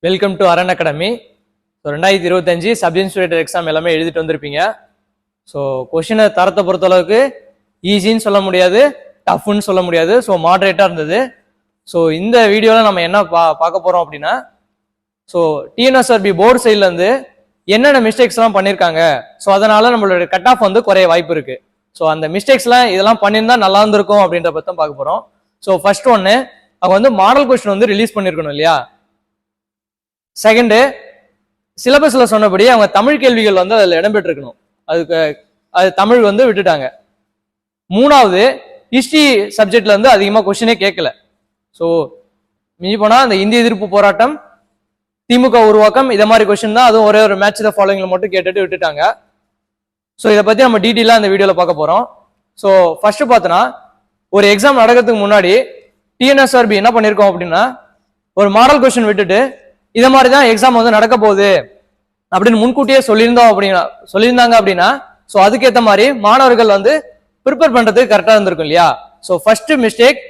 Welcome to அரண் academy. So 2025 sub inspector exam எல்லாமே எழுதிட்டு வந்திருப்பீங்க. ஸோ கொஷினை தரத்தை பொறுத்தளவுக்கு ஈஸின்னு சொல்ல முடியாது, டஃப்னு சொல்ல முடியாது. ஸோ மாடரேட்டாக இருந்தது. ஸோ இந்த வீடியோவில் நம்ம என்ன பார்க்க போகிறோம் அப்படின்னா, ஸோ டிஎன்எஸ்ஆர்பி போர்டு சைட்லேருந்து என்னென்ன மிஸ்டேக்ஸ்லாம் பண்ணியிருக்காங்க, ஸோ அதனால நம்மளோட கட் ஆஃப் வந்து குறைய வாய்ப்பு இருக்குது. ஸோ அந்த மிஸ்டேக்ஸ்லாம் இதெல்லாம் பண்ணியிருந்தா நல்லா இருந்திருக்கும் அப்படின்ற பற்றி தான் பார்க்க போகிறோம். ஸோ ஃபர்ஸ்ட் ஒன்று, அவங்க வந்து மாடல் கொஸ்டின் வந்து ரிலீஸ் பண்ணியிருக்கணும் இல்லையா. செகண்டு, சிலபஸ்ல சொன்னபடி அவங்க தமிழ் கேள்விகள் வந்து அதில் இடம்பெற்றிருக்கணும். அது தமிழ் வந்து விட்டுட்டாங்க. மூணாவது, ஹிஸ்டரி சப்ஜெக்ட்ல வந்து அதிகமாக கொஸ்டினே கேட்கல. ஸோ மிஞ்சி போனா அந்த இந்திய எதிர்ப்பு போராட்டம், திமுக உருவாக்கம், இதை மாதிரி கொஸ்டின் தான். அதுவும் ஒரே ஒரு மேட்ச் த ஃபாலோயிங்ல மட்டும் கேட்டுட்டு விட்டுட்டாங்க. ஸோ இதை பத்தி நம்ம டீட்டெயிலாக இந்த வீடியோவில் பார்க்க போறோம். ஸோ ஃபர்ஸ்ட் பார்த்தோன்னா, ஒரு எக்ஸாம் நடக்கிறதுக்கு முன்னாடி டிஎன்எஸ்ஆர்பி என்ன பண்ணியிருக்கோம் அப்படின்னா, ஒரு மாடல் கொஸ்டின் விட்டுட்டு இதை மாதிரி தான் எக்ஸாம் வந்து நடக்க போகுது அப்படின்னு முன்கூட்டியே சொல்லியிருந்தாங்க அப்படின்னா, ஸோ அதுக்கேற்ற மாதிரி மாணவர்கள் வந்து ப்ரிப்பேர் பண்றதுக்கு கரெக்டாக இருந்திருக்கும் இல்லையா. ஸோ ஃபர்ஸ்ட் மிஸ்டேக்,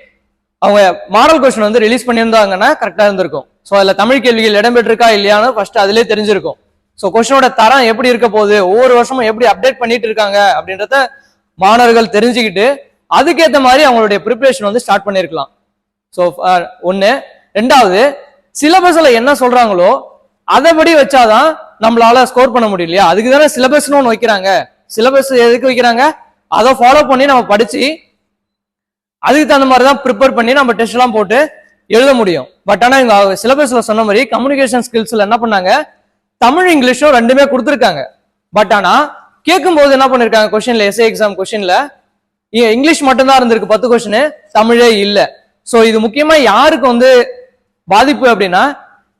அவங்க மாடல் கொஸ்டின் வந்து ரிலீஸ் பண்ணியிருந்தாங்கன்னா கரெக்டாக இருந்திருக்கும். ஸோ அதில் தமிழ் கேள்விகள் இடம்பெற்றிருக்கா இல்லையான்னு ஃபர்ஸ்ட் அதிலே தெரிஞ்சிருக்கும். ஸோ கொஸ்டினோட தரம் எப்படி இருக்க போகுது, ஒவ்வொரு வருஷமும் எப்படி அப்டேட் பண்ணிட்டு இருக்காங்க அப்படின்றத மாணவர்கள் தெரிஞ்சுக்கிட்டு அதுக்கேற்ற மாதிரி அவங்களுடைய ப்ரிப்பரேஷன் வந்து ஸ்டார்ட் பண்ணியிருக்கலாம். ஸோ ஒன்று. ரெண்டாவது, சிலபஸ்ல என்ன சொல்றாங்களோ அதைப்படி வச்சாதான் நம்மளால ஸ்கோர் பண்ண முடியும் இல்லையா. அதுக்கு தானே சிலபஸ்னு ஒன்று வைக்கிறாங்க. சிலபஸ் எதுக்கு வைக்கிறாங்க, அதை ஃபாலோ பண்ணி நம்ம படிச்சு அதுக்கு தகுந்த மாதிரி தான் ப்ரிப்பேர் பண்ணி நம்ம டெஸ்ட் எல்லாம் போட்டு எழுத முடியும். பட் ஆனா இவங்க சிலபஸ்ல சொன்ன மாதிரி கம்யூனிகேஷன் ஸ்கில்ஸ்ல என்ன பண்ணாங்க, தமிழ் இங்கிலீஷும் ரெண்டுமே கொடுத்துருக்காங்க. பட் ஆனா கேட்கும் போது என்ன பண்ணிருக்காங்க, கொஸ்டின்ல எஸ்ஏ எக்ஸாம் கொஸ்டின்ல இங்கிலீஷ் மட்டும்தான் இருந்திருக்கு, 10 கொஸ்டின், தமிழே இல்லை. ஸோ இது முக்கியமா யாருக்கு வந்து பாதிப்பு அப்படின்னா,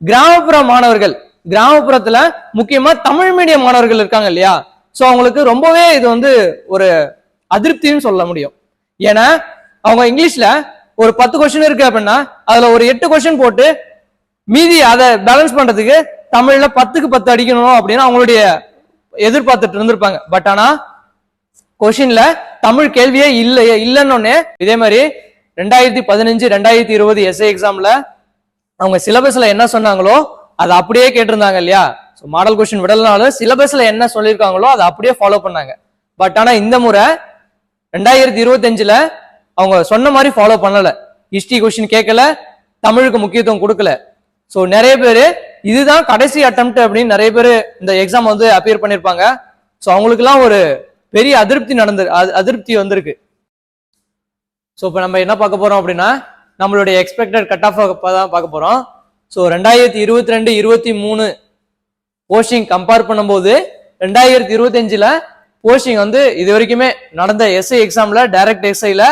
கிராமப்புற மாணவர்கள், கிராமப்புறத்துல முக்கியமா தமிழ் மீடியம் மாணவர்கள் இருக்காங்க இல்லையா. ஸோ அவங்களுக்கு ரொம்பவே இது வந்து ஒரு அதிருப்தின்னு சொல்ல முடியும். ஏன்னா அவங்க இங்கிலீஷ்ல ஒரு 10 கொஸ்டின் இருக்கு அப்படின்னா அதுல ஒரு 8 கொஸ்டின் போட்டு மீதி அதை பேலன்ஸ் பண்றதுக்கு தமிழ்ல 10க்கு 10 அடிக்கணும் அப்படின்னு அவங்களுடைய எதிர்பார்த்துட்டு இருந்திருப்பாங்க. பட் ஆனா கொஸ்டின்ல தமிழ் கேள்வியே இல்லைன்னு. இதே மாதிரி 2015 2020 எஸ்ஏ எக்ஸாம்ல அவங்க சிலபஸ்ல என்ன சொன்னாங்களோ அதை அப்படியே கேட்டிருந்தாங்க இல்லையா. ஸோ மாடல் கொஸ்டின் விடலனாலும் சிலபஸ்ல என்ன சொல்லியிருக்காங்களோ அதை அப்படியே ஃபாலோ பண்ணாங்க. பட் ஆனா இந்த முறை 2025ல அவங்க சொன்ன மாதிரி ஃபாலோ பண்ணல. ஹிஸ்டரி கொஸ்டின் கேட்கல, தமிழுக்கு முக்கியத்துவம் கொடுக்கல. ஸோ நிறைய பேர் இதுதான் கடைசி அட்டெம்ப்ட் அப்படின்னு நிறைய பேர் இந்த எக்ஸாம் வந்து அப்பியர் பண்ணியிருப்பாங்க. ஸோ அவங்களுக்குலாம் ஒரு பெரிய அதிருப்தி வந்திருக்கு. ஸோ இப்போ நம்ம என்ன பார்க்க போறோம் அப்படின்னா, நம்மளுடைய எக்ஸ்பெக்டட் கட் ஆஃப் தான் பார்க்க போறோம். ஸோ 2022-23 போஸ்டிங் கம்பேர் பண்ணும்போது 2025ல போஸ்டிங் வந்து இது வரைக்குமே நடந்த எஸ்ஐ எக்ஸாம்ல டைரக்ட் எஸ்ஐல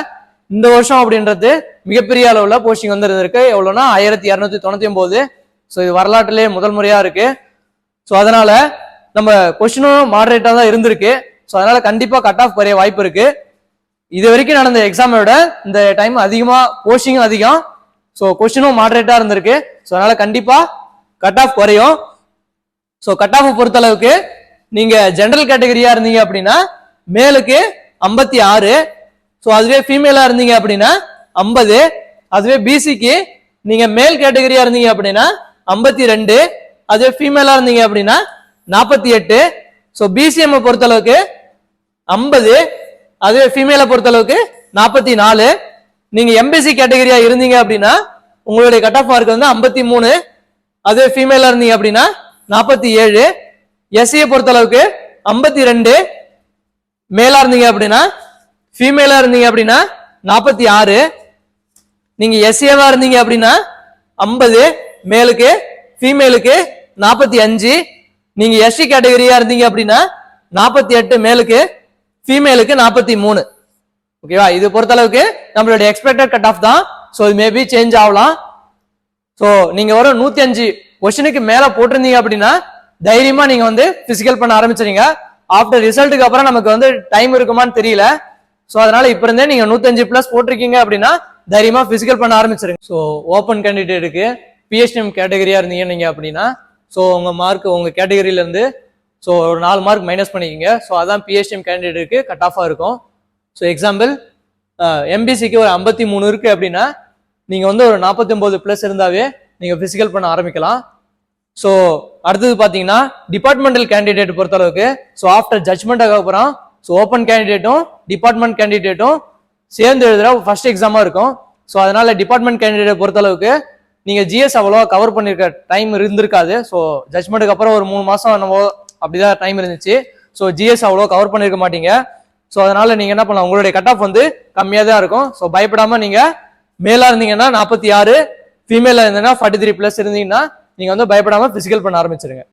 இந்த வருஷம் அப்படின்றது மிகப்பெரிய அளவுல போஸ்டிங் வந்து இருந்திருக்கு. எவ்வளவுனா 1299. ஸோ இது வரலாற்றிலே முதல் முறையா இருக்கு. ஸோ அதனால நம்ம கொஸ்டினும் மாடரேட்டா தான் இருந்திருக்கு. ஸோ அதனால கண்டிப்பா கட் ஆஃப் குறைய வாய்ப்பு இருக்கு. இது வரைக்கும் நடந்த எக்ஸாமோட இந்த டைம் அதிகமா போஸ்டிங்கும் அதிகம். ஸோ கொஸ்டினும் மாடரேட்டா இருந்திருக்கு. ஸோ அதனால கண்டிப்பா கட் ஆஃப் குறையும். ஸோ கட் ஆஃப் பொறுத்த அளவுக்கு நீங்க ஜெனரல் கேட்டகரியா இருந்தீங்க அப்படின்னா மேலுக்கு 56, ஸோ அதுவே ஃபீமேலா இருந்தீங்க அப்படின்னா 50, அதுவே பிசிக்கு நீங்க மேல் கேட்டகரியா இருந்தீங்க அப்படின்னா 52, அதுவே ஃபீமேலா இருந்தீங்க அப்படின்னா 48. ஸோ பிசிஎம் பொறுத்த அளவுக்கு 50, அதுவே ஃபீமேலை பொறுத்த அளவுக்கு 44. நீங்க எம்பிசி கேட்டகரியா இருந்தீங்க அப்படின்னா உங்களுடைய கட் ஆஃப் மார்க் வந்து 53, அதுவே ஃபீமேலா இருந்தீங்க அப்படின்னா 47. எஸ்சியை பொறுத்த அளவுக்கு 52, மேலா இருந்தீங்க அப்படின்னா, ஃபீமேலா இருந்தீங்க அப்படின்னா 46. நீங்க எஸ்சிஏவா இருந்தீங்க அப்படின்னா 50, மேலுக்கு, ஃபீமேலுக்கு 45. நீங்க எஸ்சி கேட்டகரியா இருந்தீங்க அப்படின்னா 48, மேலுக்கு, ஃபீமேலுக்கு 43. ஓகேவா. இது பொறுத்த அளவுக்கு நம்மளுடைய எக்ஸ்பெக்டட் கட் ஆஃப் தான். ஸோ இது மேபி சேஞ்ச் ஆகலாம். ஸோ நீங்க ஒரு 105 கொஸ்டினுக்கு மேல போட்டிருந்தீங்க அப்படின்னா தைரியமா நீங்க வந்து பிசிக்கல் பண்ண ஆரம்பிச்சிருங்க. ஆஃப்டர் ரிசல்ட்டுக்கு அப்புறம் நமக்கு வந்து டைம் இருக்குமான்னு தெரியல. ஸோ அதனால இப்ப இருந்தே நீங்க 105+ போட்டிருக்கீங்க அப்படின்னா தைரியமா பிசிக்கல் பண்ண ஆரம்பிச்சிருங்க. ஸோ ஓப்பன் கேண்டிடேட்டுக்கு பிஹெச்டிஎம் கேட்டகரியா இருந்தீங்க நீங்க அப்படின்னா, ஸோ உங்க மார்க் உங்க கேட்டகரியில இருந்து ஸோ ஒரு 4 மார்க் மைனஸ் பண்ணிக்கிங்க. ஸோ அதான் பிஹெச்டிஎம் கேண்டிடேட்டுக்கு கட் ஆஃபா இருக்கும். ஸோ எக்ஸாம்பிள் எம்பிசிக்கு ஒரு 53 இருக்கு அப்படின்னா நீங்க வந்து ஒரு 49+ இருந்தாவே நீங்க பிசிக்கல் பண்ண ஆரம்பிக்கலாம். ஸோ அடுத்தது பார்த்தீங்கன்னா டிபார்ட்மெண்டல் கேண்டிடேட் பொறுத்தளவுக்கு ஸோ ஆஃப்டர் ஜட்மெண்ட்டுக்கு அப்புறம் ஸோ ஓப்பன் கேண்டிடேட்டும் டிபார்ட்மெண்ட் கேண்டிடேட்டும் சேர்ந்து எழுதுற ஃபர்ஸ்ட் எக்ஸாமாக இருக்கும். ஸோ அதனால டிபார்ட்மெண்ட் கேண்டிடேட் பொறுத்தளவுக்கு நீங்கள் ஜிஎஸ் அவ்வளோவா கவர் பண்ணியிருக்க டைம் இருந்திருக்காது. ஸோ ஜட்மெண்ட்டுக்கு அப்புறம் ஒரு 3 மாதம் என்னவோ அப்படிதான் டைம் இருந்துச்சு. ஸோ ஜிஎஸ் அவ்வளோ கவர் பண்ணியிருக்க மாட்டீங்க. ஸோ அதனால நீங்கள் என்ன பண்ணலாம், உங்களுடைய கட் ஆஃப் வந்து கம்மியாக தான் இருக்கும். ஸோ பயப்படாமல் நீங்கள் மேலாக இருந்தீங்கன்னா 46, ஃபீமேலாக இருந்தீங்கன்னா 43+ இருந்தீங்கன்னா நீங்கள் வந்து பயப்படாமல் ஃபிசிக்கல் பண்ண ஆரம்பிச்சிருங்க.